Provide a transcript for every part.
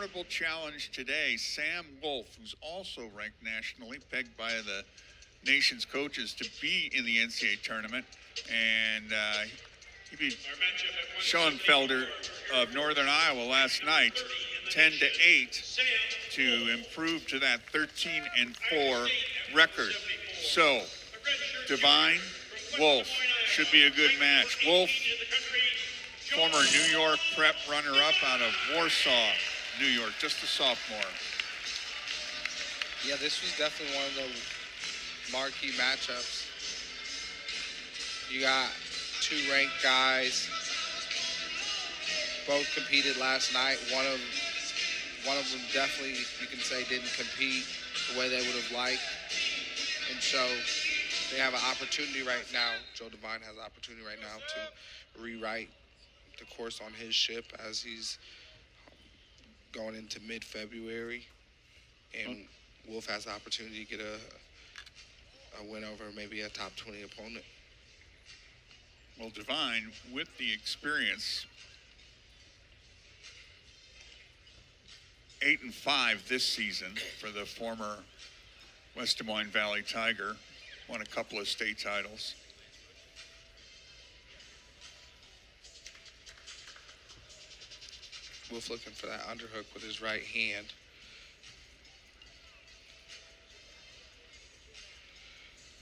notable challenge today, Sam Wolfe, who's also ranked nationally, pegged by the nation's coaches to be in the NCAA tournament. And he beat Schoenfelder of Northern Iowa last night, 10-8, to improve to that 13-4 record. So, Devin, Wolfe should be a good match. Wolfe, former New York prep runner-up out of Warsaw, New York, just a sophomore. Yeah, this was definitely one of the marquee matchups. You got two ranked guys. Both competed last night. One of them definitely, you can say, didn't compete the way they would have liked. And so they have an opportunity right now. Joe Devine has an opportunity right now to rewrite the course on his ship as he's going into mid-February. And Wolfe has the opportunity to get a win over maybe a top 20 opponent. Well, Devine, with the experience, 8-5 this season for the former West Des Moines Valley Tiger, won a couple of state titles. Wolfe looking for that underhook with his right hand.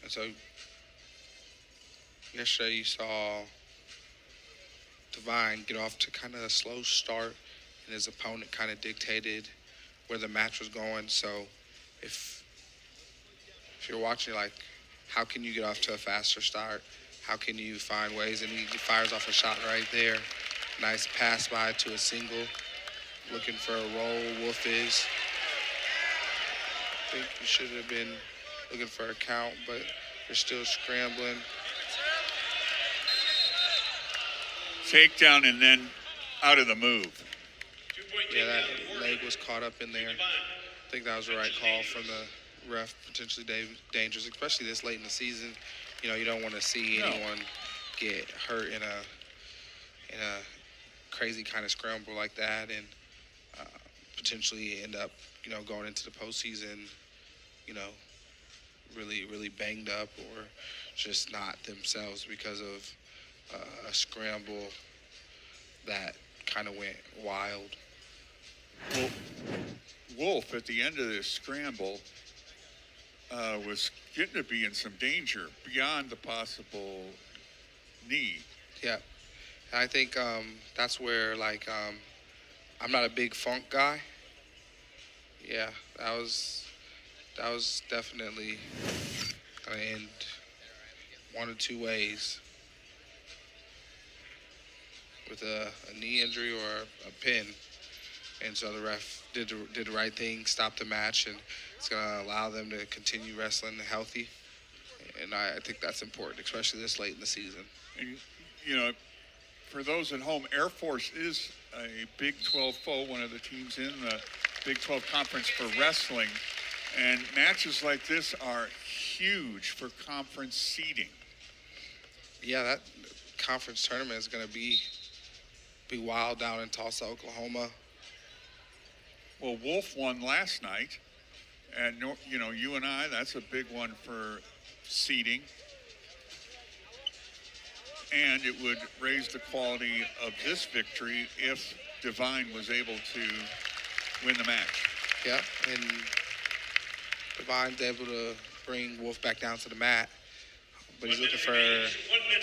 And so yesterday you saw Devine get off to kind of a slow start, and his opponent kind of dictated where the match was going. So if you're watching, like, how can you get off to a faster start? How can you find ways? And he fires off a shot right there. Nice pass by to a single. Looking for a roll, Wolfe is. I think he should have been looking for a count, but they're still scrambling. Takedown and then out of the move. Yeah, that leg was caught up in there. I think that was the right call from the ref, potentially dangerous, especially this late in the season. You know, you don't want to see anyone get hurt in a crazy kind of scramble like that, and potentially end up, you know, going into the postseason, you know, really, really banged up or just not themselves because of a scramble that kind of went wild. Well, Wolfe, at the end of this scramble, was getting to be in some danger beyond the possible knee. Yeah. I think that's where, like, I'm not a big funk guy. Yeah, that was definitely going to end one of two ways, with a knee injury or a pin. And so the ref did the right thing, stopped the match, and it's going to allow them to continue wrestling healthy. And I think that's important, especially this late in the season. And, you know, for those at home, Air Force is a Big 12 foe, one of the teams in the Big 12 conference for wrestling. And matches like this are huge for conference seeding. Yeah, that conference tournament is going to be wild down in Tulsa, Oklahoma. Well, Wolfe won last night. And, you know, you and I, that's a big one for seeding. And it would raise the quality of this victory if Devine was able to win the match. Yeah, and Devine's able to bring Wolfe back down to the mat. But he's looking for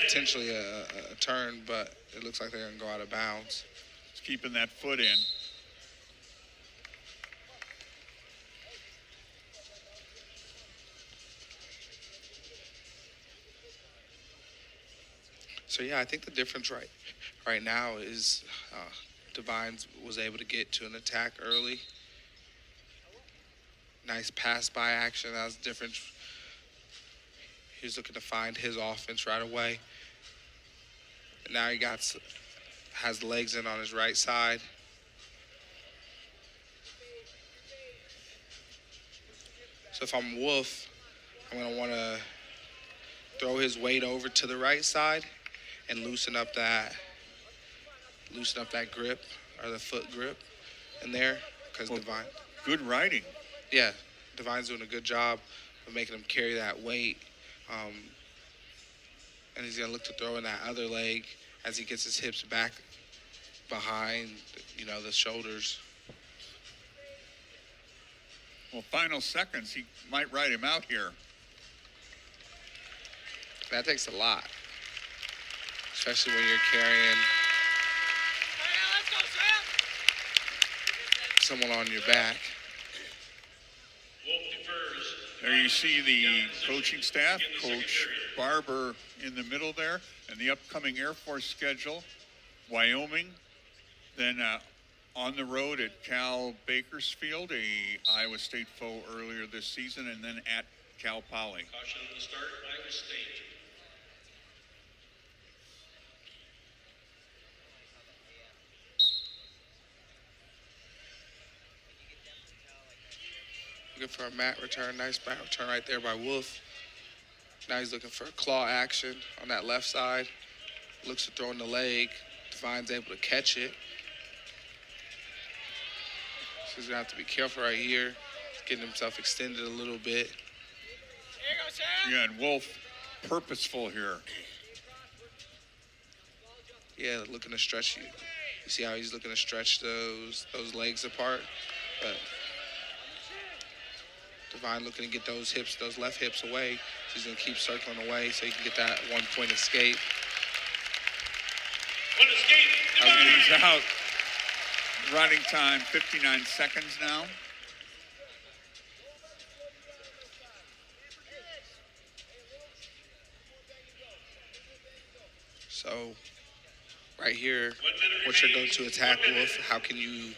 potentially a turn, but it looks like they're going to go out of bounds. He's keeping that foot in. So, yeah, I think the difference right now is Devine was able to get to an attack early. Nice pass-by action. That was the difference. He was looking to find his offense right away. And now he has the legs in on his right side. So if I'm Wolfe, I'm going to want to throw his weight over to the right side and loosen up that grip, or the foot grip in there, because Well, Devin. Good riding. Yeah, Devine's doing a good job of making him carry that weight. And he's going to look to throw in that other leg as he gets his hips back behind, the shoulders. Well, final seconds, he might ride him out here. That takes a lot, especially when you're carrying someone on your back. There you see the coaching staff, Coach Barber in the middle there, and the upcoming Air Force schedule, Wyoming, then on the road at Cal Bakersfield, a Iowa State foe earlier this season, and then at Cal Poly. Caution on the start, Iowa State. Looking for a mat return, nice mat return right there by Wolfe. Now he's looking for a claw action on that left side. Looks to throw in the leg. Devine's able to catch it. So he's gonna have to be careful right here. He's getting himself extended a little bit. Yeah, and Wolfe purposeful here. Yeah, looking to stretch you. You see how he's looking to stretch those legs apart? But Devin looking to get those left hips away. So he's going to keep circling away so he can get that 1-point escape. One escape. He's out. Riding time, 59 seconds now. So right here, what's your go-to attack, Wolfe? How can you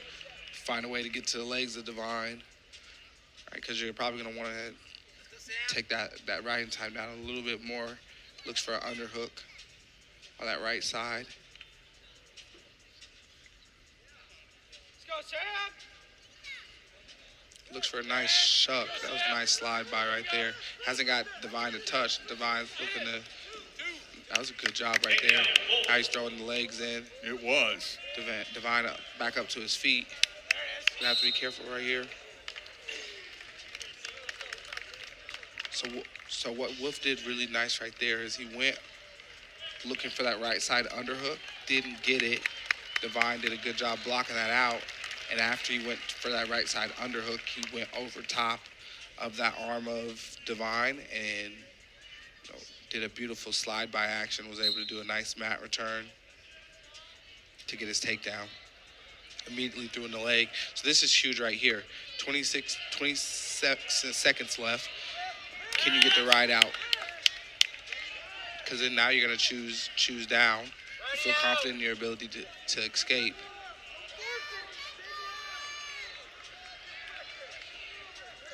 find a way to get to the legs of Devin? Because you're probably going to want to take that riding time down a little bit more. Looks for an underhook on that right side. Let's go, Sam. Looks for a nice shuck. That was a nice slide by right there. Hasn't got Devin to touch. Devine's looking to. That was a good job right there. Now he's throwing the legs in. It was. Devin back up to his feet. Gonna have to be careful right here. So what Wolfe did really nice right there is he went looking for that right side underhook, didn't get it. Devin did a good job blocking that out. And after he went for that right side underhook, he went over top of that arm of Devin and did a beautiful slide by action, was able to do a nice mat return to get his takedown. Immediately threw in the leg. So this is huge right here. 26 seconds left. Can you get the ride out? Because then now you're going to choose down. You feel confident in your ability to escape.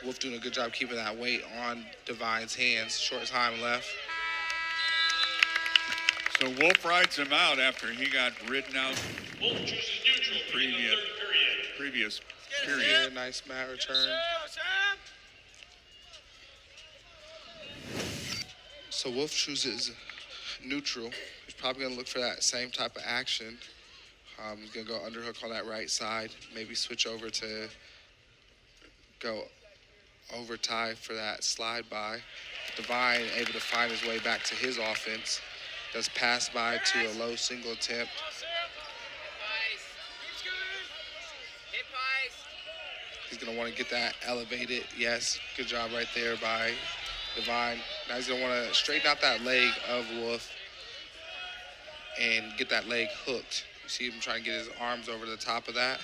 Wolfe doing a good job keeping that weight on Devine's hands. Short time left. So Wolfe rides him out after he got ridden out Wolfe chooses neutral for the third previous Yeah, period. nice mat return. So Wolfe chooses neutral. He's probably going to look for that same type of action. He's going to go underhook on that right side. Maybe switch over to go over tie for that slide by. Devin able to find his way back to his offense. Does pass by to a low single attempt. He's going to want to get that elevated. Yes, good job right there by Devin. Now he's going to want to straighten out that leg of Wolfe and get that leg hooked. You see him trying to get his arms over the top of that.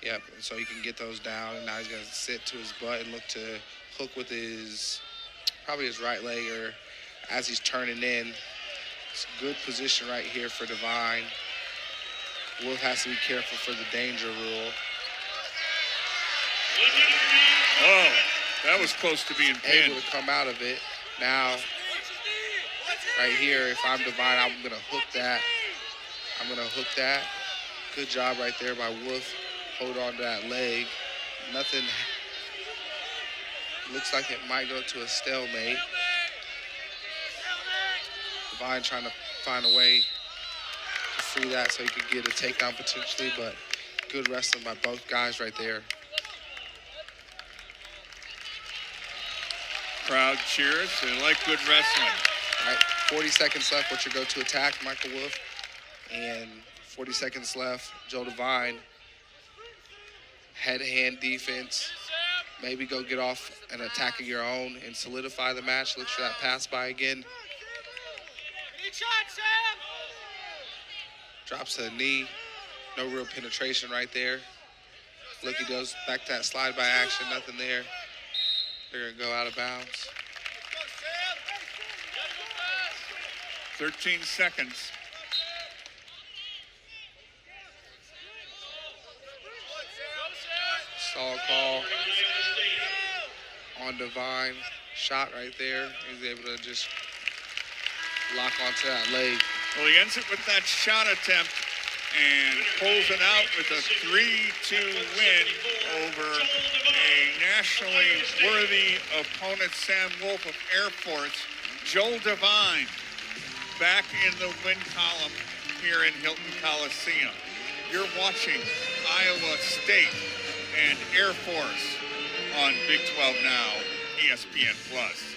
Yep, and so he can get those down. And now he's going to sit to his butt and look to hook with probably his right leg, or as he's turning in. It's a good position right here for Devin. Wolfe has to be careful for the danger rule. Oh, that was close to being pinned. Able to come out of it. Now, right here, if I'm Devin, I'm going to hook that. Good job right there by Wolfe. Hold on to that leg. Nothing. Looks like it might go to a stalemate. Devin trying to find a way to free that so he could get a takedown potentially, but Good wrestling by both guys right there. Crowd cheers. They like good wrestling. All right, 40 seconds left. What's your go-to attack, Michael Wolfe? And 40 seconds left. Joe Devine. Head-to-hand defense. Maybe go get off an attack of your own and solidify the match. Look for that pass by again. Drops to the knee. No real penetration right there. Look, he goes back to that slide by action. Nothing there. They're going to go out of bounds. 13 seconds. Stall call on Devine. Shot right there. He's able to just lock onto that leg. Well, he ends it with that shot attempt and pulls it out with a 3-2 win over a nationally worthy opponent, Sam Wolfe of Air Force. Joel Devine back in the win column here in Hilton Coliseum. You're watching Iowa State and Air Force on Big 12 Now, ESPN+.